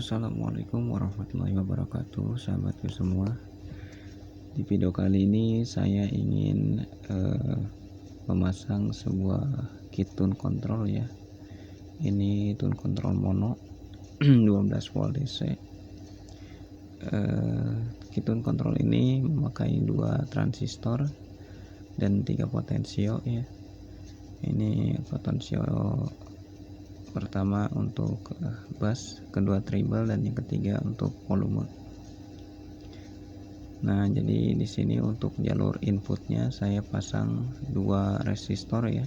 Assalamualaikum warahmatullahi wabarakatuh, sahabatku semua. Di video kali ini saya ingin memasang sebuah kit tune control ya. Ini tune control mono 12 volt DC. Kit tune control ini memakai 2 transistor dan 3 potensio ya. Ini potensio pertama untuk bass, kedua treble, dan yang ketiga untuk volume. Nah, jadi di sini untuk jalur inputnya saya pasang 2 resistor ya.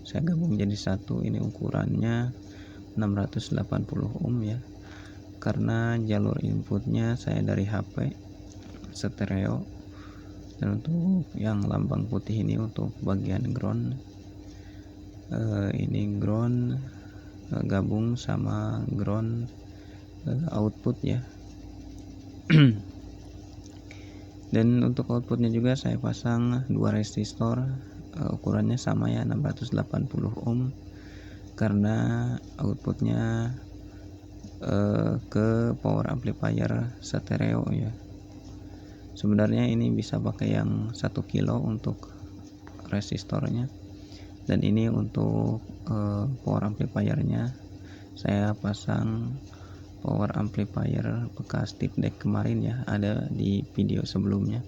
Saya gabung jadi satu. Ini ukurannya 680 ohm ya. Karena jalur inputnya saya dari HP stereo, dan untuk yang lambang putih ini untuk bagian ground. Ini ground gabung sama ground output ya. Dan untuk outputnya juga saya pasang 2 resistor, ukurannya sama ya, 680 ohm, karena outputnya ke power amplifier stereo ya. Sebenarnya ini bisa pakai yang 1 kilo untuk resistornya, dan ini untuk power amplifiernya saya pasang power amplifier bekas tip deck kemarin ya, ada di video sebelumnya.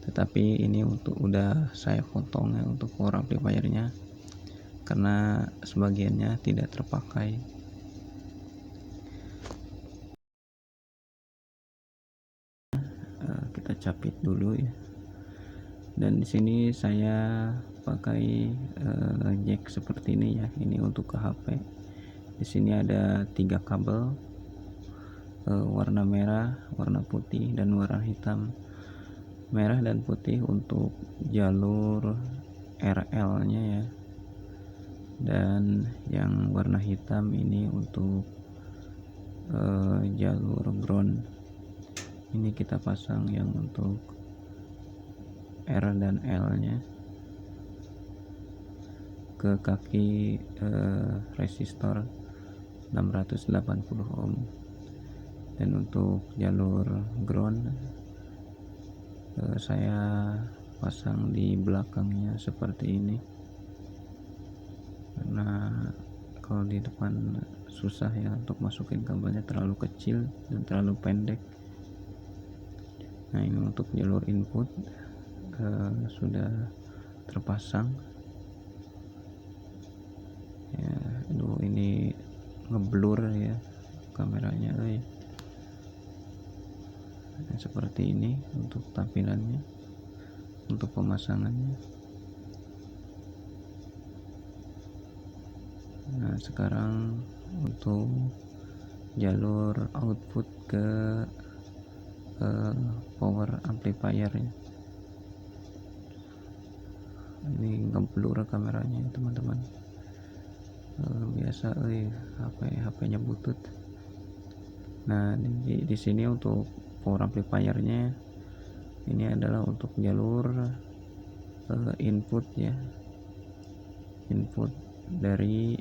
Tetapi ini untuk udah saya potong ya untuk power amplifiernya, karena sebagiannya tidak terpakai. Kita capit dulu ya. Dan di sini saya pakai jack seperti ini ya. Ini untuk ke HP. Di sini ada 3 kabel, warna merah, warna putih, dan warna hitam. Merah dan putih untuk jalur RL nya ya, dan yang warna hitam ini untuk jalur ground. Ini kita pasang yang untuk R dan L nya ke kaki resistor 680 ohm. Dan untuk jalur ground saya pasang di belakangnya seperti ini, karena kalau di depan susah ya untuk masukin kabelnya, terlalu kecil dan terlalu pendek. Nah, ini untuk jalur input sudah terpasang ya. Aduh, ini ngeblur ya kameranya ya. Nah, seperti ini untuk tampilannya, untuk pemasangannya. Nah, sekarang untuk jalur output ke power amplifier ya. Ini ngeblur kameranya ya teman-teman. Biasa HP-nya butut. Nah, di sini untuk power amplifiernya ini adalah untuk jalur input ya, input dari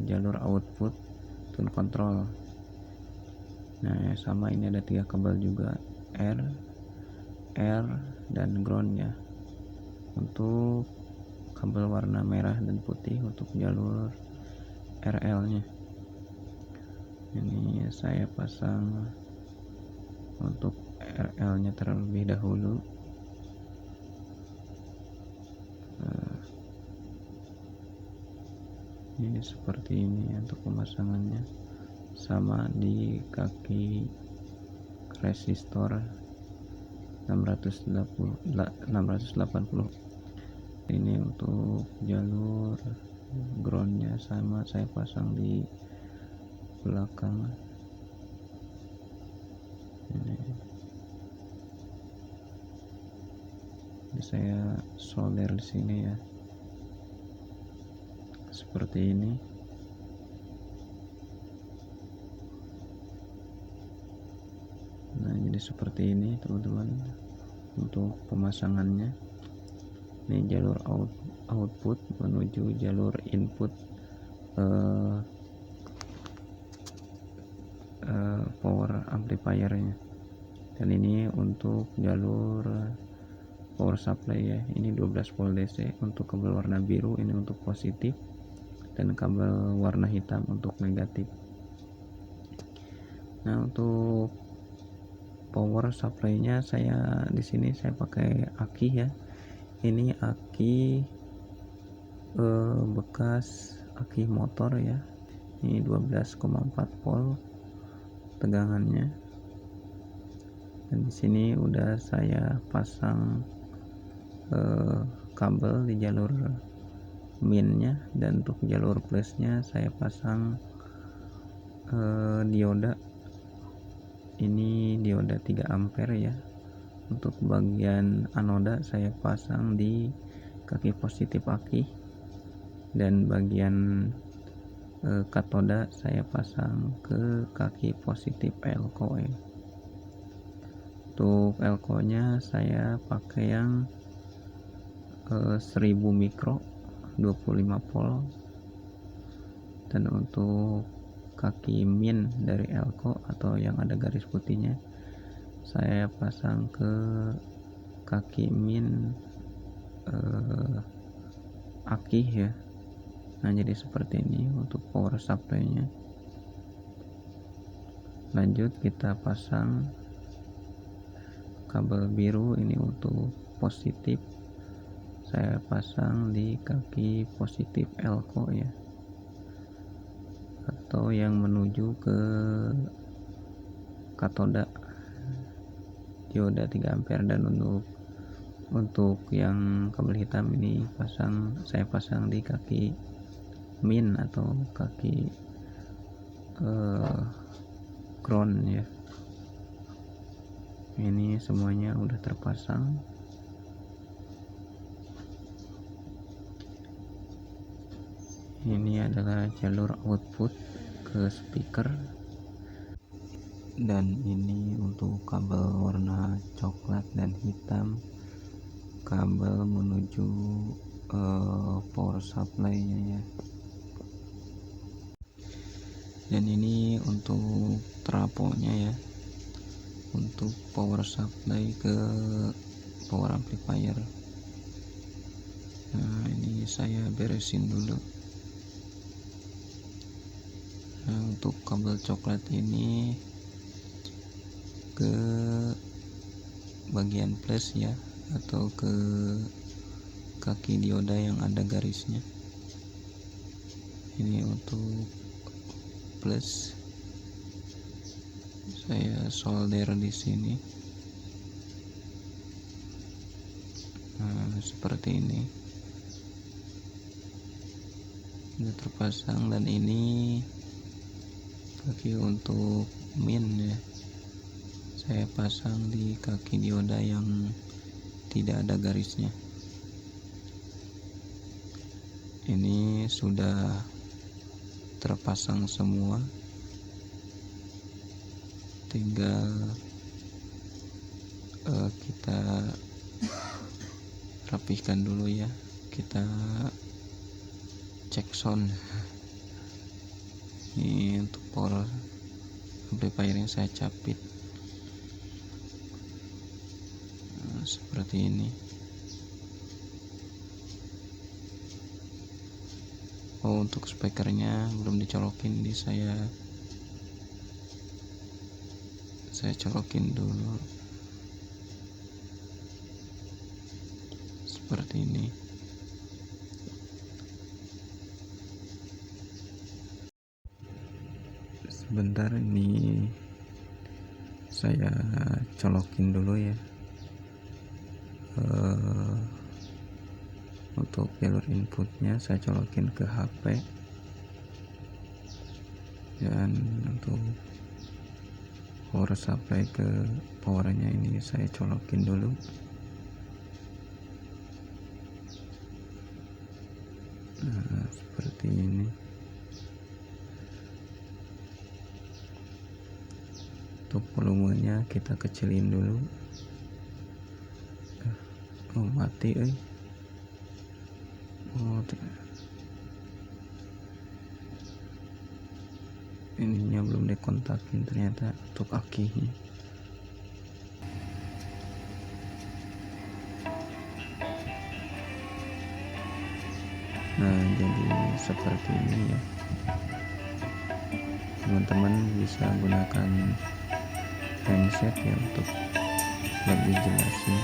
jalur output tune control. Nah, sama ini ada 3 kabel juga, R, dan ground ya. Untuk kabel warna merah dan putih untuk jalur RL nya. Ini saya pasang untuk RL nya terlebih dahulu. Ini seperti ini untuk pemasangannya, sama di kaki resistor 680. Ini untuk jalur groundnya sama saya pasang di belakang. Ini saya solder di sini ya, seperti ini. Nah, jadi seperti ini teman-teman untuk pemasangannya. Ini jalur output menuju jalur input amplifiernya. Dan ini untuk jalur power supply ya, ini 12 volt DC untuk kabel warna biru, ini untuk positif, dan kabel warna hitam untuk negatif. Nah, untuk power supply-nya di sini saya pakai aki ya. Ini aki bekas aki motor ya. Ini 12,4 volt tegangannya. Dan di sini udah saya pasang kabel di jalur minnya, dan untuk jalur plusnya saya pasang dioda. Ini dioda 3 ampere ya. Untuk bagian anoda saya pasang di kaki positif aki, dan bagian katoda saya pasang ke kaki positif elko ya. Untuk elko nya saya pakai yang 1000 mikro 25 volt, dan untuk kaki min dari elko atau yang ada garis putihnya saya pasang ke kaki min aki ya. Nah, jadi seperti ini untuk power supply nya. Lanjut kita pasang kabel biru, ini untuk positif saya pasang di kaki positif elko ya, atau yang menuju ke katoda dioda 3 ampere. Dan untuk yang kabel hitam ini saya pasang di kaki min atau kaki ground ya. Ini semuanya udah terpasang. Ini adalah jalur output ke speaker, dan ini untuk kabel warna coklat dan hitam, kabel menuju power supply nya ya. Dan ini untuk trafonya ya, untuk power supply ke power amplifier. Nah, ini saya beresin dulu. Nah, untuk kabel coklat ini ke bagian plus ya, atau ke kaki dioda yang ada garisnya. Ini untuk plus, saya solder di sini. Nah, seperti ini sudah terpasang. Dan ini kaki untuk min ya, saya pasang di kaki dioda yang tidak ada garisnya. Ini sudah terpasang semua, tinggal kita rapihkan dulu ya. Kita cek sound. Ini untuk power amplifier yang saya capit. Nah, seperti ini. Oh, untuk speakernya belum dicolokin, saya colokin dulu seperti ini. Sebentar, ini saya colokin dulu ya. Untuk jalur inputnya saya colokin ke HP, dan untuk power supply ke powernya ini saya colokin dulu. Nah, seperti ini. Untuk volumenya kita kecilin dulu. Oh, mati ininya belum dikontakin ternyata untuk akinya. Nah, jadi seperti ini ya, teman-teman bisa gunakan handset ya untuk lebih jelasnya.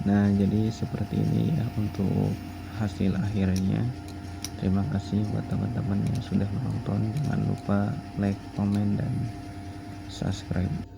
Nah, jadi seperti ini ya untuk hasil akhirnya. Terima kasih buat teman-teman yang sudah menonton. Jangan lupa like, komen, dan subscribe.